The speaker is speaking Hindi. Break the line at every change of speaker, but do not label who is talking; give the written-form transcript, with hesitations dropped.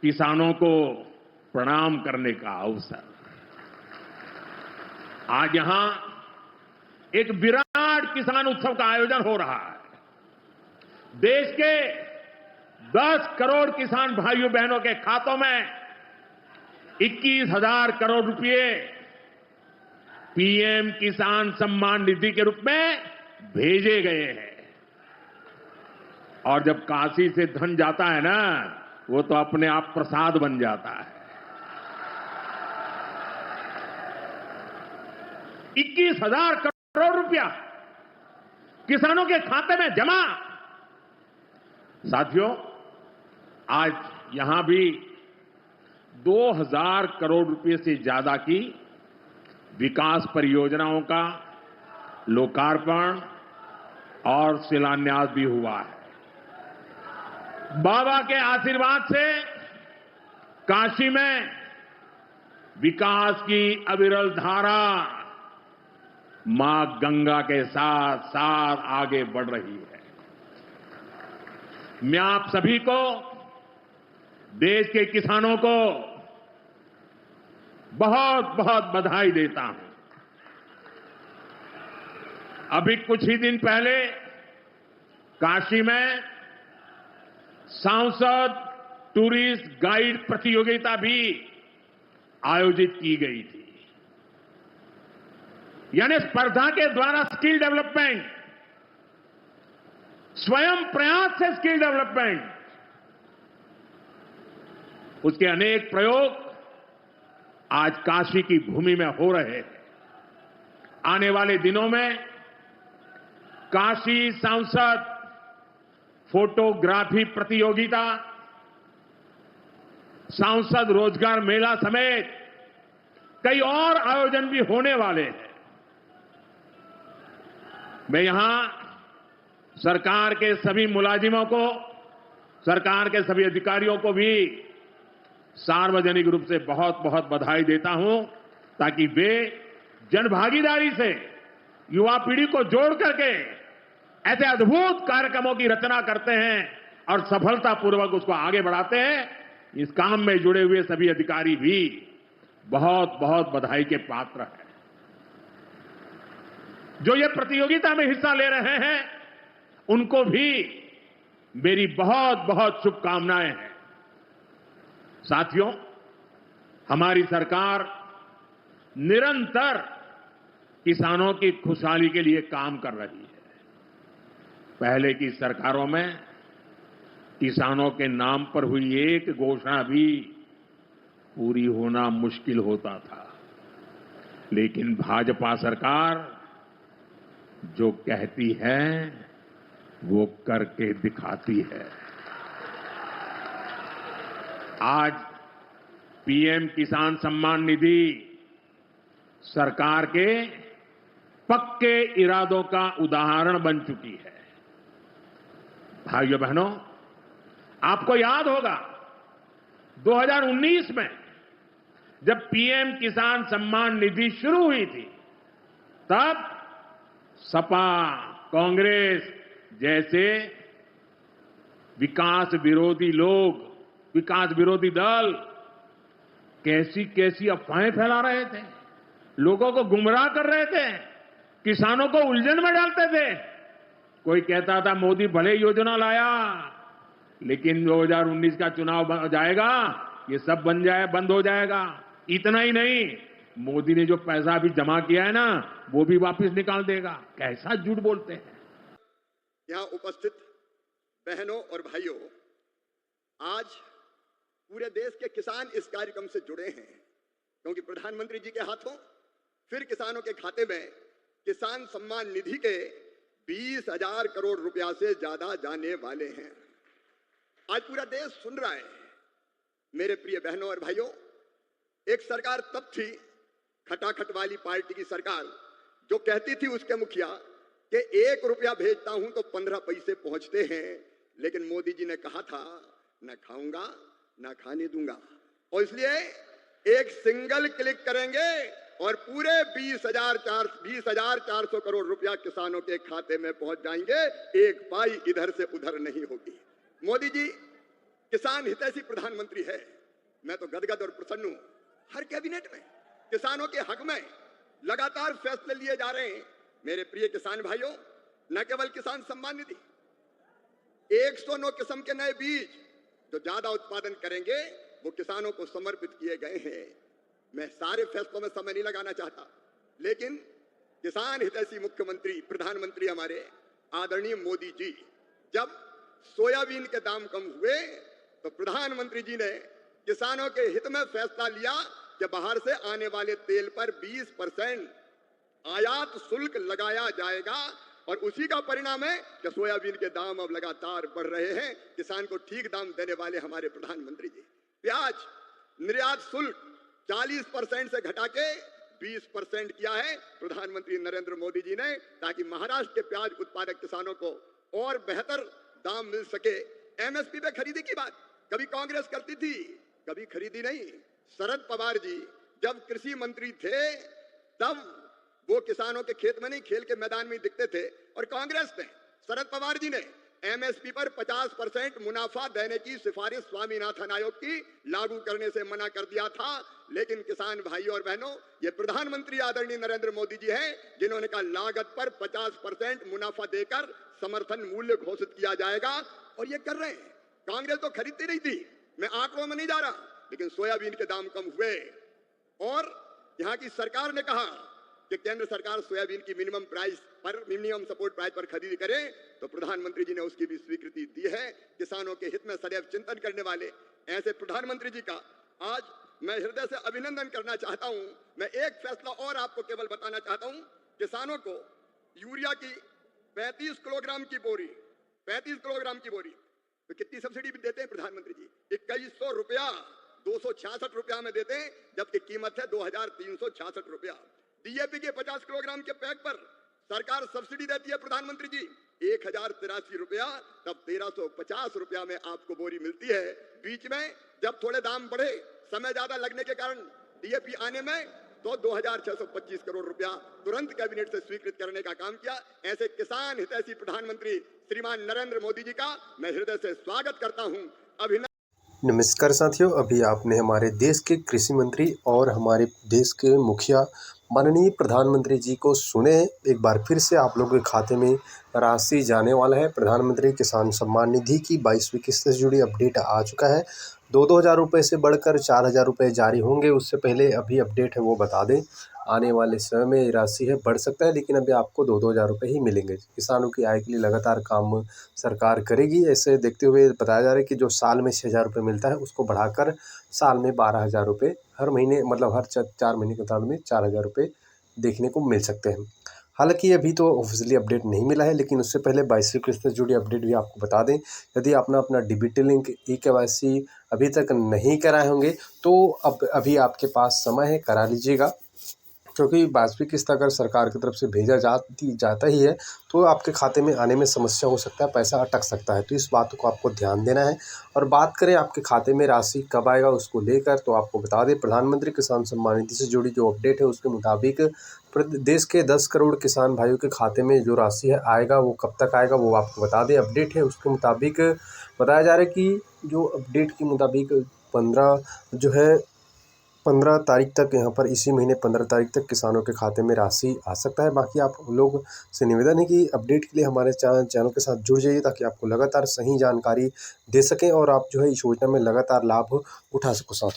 किसानों को प्रणाम करने का अवसर। आज यहां एक विराट किसान उत्सव का आयोजन हो रहा है। देश के 10 करोड़ किसान भाइयों बहनों के खातों में 21,000 करोड़ रुपए पीएम किसान सम्मान निधि के रूप में भेजे गए हैं। और जब काशी से धन जाता है ना, वो तो अपने आप प्रसाद बन जाता है। 21,000 करोड़ रुपया किसानों के खाते में जमा। साथियों, आज यहां भी 2,000 करोड़ रुपए से ज्यादा की विकास परियोजनाओं का लोकार्पण और शिलान्यास भी हुआ है। बाबा के आशीर्वाद से काशी में विकास की अविरल धारा मां गंगा के साथ साथ आगे बढ़ रही है। मैं आप सभी को, देश के किसानों को बहुत बहुत बधाई देता हूं। अभी कुछ ही दिन पहले काशी में सांसद टूरिस्ट गाइड प्रतियोगिता भी आयोजित की गई थी। यानी स्पर्धा के द्वारा स्किल डेवलपमेंट, स्वयं प्रयास से स्किल डेवलपमेंट, उसके अनेक प्रयोग आज काशी की भूमि में हो रहे हैं। आने वाले दिनों में काशी सांसद फोटोग्राफी प्रतियोगिता, सांसद रोजगार मेला समेत कई और आयोजन भी होने वाले हैं। मैं यहां सरकार के सभी मुलाजिमों को, सरकार के सभी अधिकारियों को भी सार्वजनिक रूप से बहुत बहुत बधाई देता हूं, ताकि वे जनभागीदारी से युवा पीढ़ी को जोड़ करके ऐसे अद्भुत कार्यक्रमों की रचना करते हैं और सफलतापूर्वक उसको आगे बढ़ाते हैं। इस काम में जुड़े हुए सभी अधिकारी भी बहुत बहुत बधाई के पात्र हैं। जो ये प्रतियोगिता में हिस्सा ले रहे हैं, उनको भी मेरी बहुत बहुत शुभकामनाएं हैं। साथियों, हमारी सरकार निरंतर किसानों की खुशहाली के लिए काम कर रही है। पहले की सरकारों में किसानों के नाम पर हुई एक घोषणा भी पूरी होना मुश्किल होता था, लेकिन भाजपा सरकार जो कहती है वो करके दिखाती है। आज पीएम किसान सम्मान निधि सरकार के पक्के इरादों का उदाहरण बन चुकी है। भाइयों बहनों, आपको याद होगा 2019 में जब पीएम किसान सम्मान निधि शुरू हुई थी, तब सपा, कांग्रेस जैसे विकास विरोधी लोग, विकास विरोधी दल कैसी कैसी अफवाहें फैला रहे थे, लोगों को गुमराह कर रहे थे, किसानों को उलझन में डालते थे। कोई कहता था मोदी भले योजना लाया, लेकिन 2019 का चुनाव जाएगा, ये सब बंद हो जाएगा। इतना ही नहीं, मोदी ने जो पैसा अभी जमा किया है ना, वो भी वापस निकाल देगा। कैसा झूठ बोलते हैं।
यहां उपस्थित बहनों और भाइयों, आज पूरे देश के किसान इस कार्यक्रम से जुड़े हैं, क्योंकि प्रधानमंत्री जी के हाथों फिर किसानों के खाते में किसान सम्मान निधि के 20,000 करोड़ रुपया से ज्यादा जाने वाले हैं। आज पूरा देश सुन रहा है। मेरे प्रिय बहनों और भाइयों, एक सरकार तब थी, खटाखट वाली पार्टी की सरकार, जो कहती थी उसके मुखिया कि 1 रुपया भेजता हूं तो 15 पैसे पहुंचते हैं, लेकिन मोदी जी ने कहा था न खाऊंगा न खाने दूंगा, और इसलिए एक सिंगल क्लिक करेंगे और पूरे 20,400 करोड़ रुपया किसानों के खाते में पहुंच जाएंगे। एक पाई इधर से उधर नहीं होगी। मोदी जी किसान हितैषी प्रधानमंत्री है। मैं तो गदगद और प्रसन्न हूं। हर कैबिनेट में किसानों के हक में लगातार फैसले लिए जा रहे हैं। मेरे प्रिय किसान भाइयों, न केवल किसान सम्मान निधि, 109 किस्म के नए बीज जो ज्यादा उत्पादन करेंगे वो किसानों को समर्पित किए गए हैं। मैं सारे फैसलों में समय नहीं लगाना चाहता, लेकिन किसान हितैषी मुख्यमंत्री प्रधानमंत्री हमारे आदरणीय मोदी जी, जब सोयाबीन के दाम कम हुए तो प्रधानमंत्री जी ने किसानों के हित में फैसला लिया कि बाहर से आने वाले तेल पर 20% आयात शुल्क लगाया जाएगा और उसी का परिणाम है कि सोयाबीन के दाम अब लगातार बढ़ रहे हैं। किसान को ठीक दाम देने वाले हमारे प्रधानमंत्री जी। प्याज निर्यात शुल्क 40% से घटा के 20% किया है प्रधानमंत्री नरेंद्र मोदी जी ने, ताकि महाराष्ट्र के प्याज उत्पादक किसानों को और बेहतर दाम मिल सके। एमएसपी पे खरीदी की बात कभी कांग्रेस करती थी, कभी खरीदी नहीं। शरद पवार जी जब कृषि मंत्री थे तब वो किसानों के खेत में नहीं, खेल के मैदान में दिखते थे। और कांग्रेस ने, शरद पवार जी ने एमएसपी पर 50% मुनाफा देने की सिफारिश स्वामीनाथन आयोग की लागू करने से मना कर दिया था। लेकिन किसान भाइयों और बहनों, ये प्रधानमंत्री आदरणीय नरेंद्र मोदी जी हैं जिन्होंने कहा लागत पर 50% मुनाफा देकर समर्थन मूल्य घोषित किया जाएगा, और ये कर रहे हैं। कांग्रेस तो खरीदती नहीं थी, मैं आंकड़ों में नहीं जा रहा, लेकिन सोयाबीन के दाम कम हुए और यहां की सरकार ने कहा कि केंद्र सरकार सोयाबीन की मिनिमम सपोर्ट प्राइस पर खरीदी करे, तो प्रधानमंत्री जी ने उसकी भी स्वीकृति दी है। किसानों के हित में सदैव चिंतन करने वाले ऐसे प्रधानमंत्री जी का आज मैं हृदय से अभिनंदन करना चाहता हूं। मैं एक फैसला और आपको केवल बताना चाहता हूं, किसानों को यूरिया की 35 किलोग्राम की बोरी तो कितनी सब्सिडी भी देते हैं प्रधानमंत्री जी? 2100 रुपया 266 रुपया में देते हैं, जबकि कीमत है 2366 रुपया। डीएपी के 50 किलोग्राम के पैक पर सरकार सब्सिडी देती है प्रधानमंत्री जी 1083 रुपया, तब 1350 रुपया में आपको बोरी मिलती है। बीच में जब थोड़े दाम बढ़े, समय ज्यादा लगने के कारण डीएपी आने में, तो 2625 करोड़ रुपया तुरंत कैबिनेट से स्वीकृत करने का काम किया। ऐसे किसान हितैषी प्रधानमंत्री श्रीमान नरेंद्र मोदी जी का मैं हृदय से स्वागत करता हूं।
नमस्कार साथियों, अभी आपने हमारे देश के कृषि मंत्री और हमारे देश के मुखिया माननीय प्रधानमंत्री जी को सुने। एक बार फिर से आप लोगों के खाते में राशि जाने वाला है। प्रधानमंत्री किसान सम्मान निधि की 22वीं किस्त से जुड़ी अपडेट आ चुका है। 2-2 हज़ार रुपये से बढ़कर 4,000 रुपये जारी होंगे। उससे पहले अभी अपडेट है वो बता दें, आने वाले समय में ये राशि है बढ़ सकता है, लेकिन अभी आपको 2-2 हज़ार रुपये ही मिलेंगे। किसानों की आय के लिए लगातार काम सरकार करेगी। ऐसे देखते हुए बताया जा रहा है कि जो साल में 6,000 रुपये मिलता है उसको बढ़ाकर साल में 12,000 रुपये हर महीने, मतलब हर 4 महीने के अंतराल में 4,000 रुपये देखने को मिल सकते हैं। हालांकि अभी तो ऑफिशियली अपडेट नहीं मिला है, लेकिन उससे पहले 22वीं किस्त से जुड़ी अपडेट भी आपको बता दें। यदि आपने अपना डीबीटी लिंक ई-केवाईसी अभी तक नहीं कराए होंगे तो अभी आपके पास समय है, करा लीजिएगा, क्योंकि 22वीं किस्त अगर सरकार की तरफ से भेजा जाता ही है तो आपके खाते में आने में समस्या हो सकता है, पैसा अटक सकता है। तो इस बात को आपको ध्यान देना है। और बात करें आपके खाते में राशि कब आएगा उसको लेकर, तो आपको बता दें, प्रधानमंत्री किसान सम्मान निधि से जुड़ी जो अपडेट है उसके मुताबिक देश के 10 करोड़ किसान भाइयों के खाते में जो राशि है आएगा, वो कब तक आएगा वो आपको बता दें। अपडेट है उसके मुताबिक बताया जा रहा है कि जो अपडेट के मुताबिक 15 तारीख तक, यहाँ पर इसी महीने 15 तारीख तक किसानों के खाते में राशि आ सकता है। बाकी आप लोग से निवेदन है कि अपडेट के लिए हमारे चैनल के साथ जुड़ जाइए, ताकि आपको लगातार सही जानकारी दे सकें और आप जो है इस योजना में लगातार लाभ उठा सको। साथ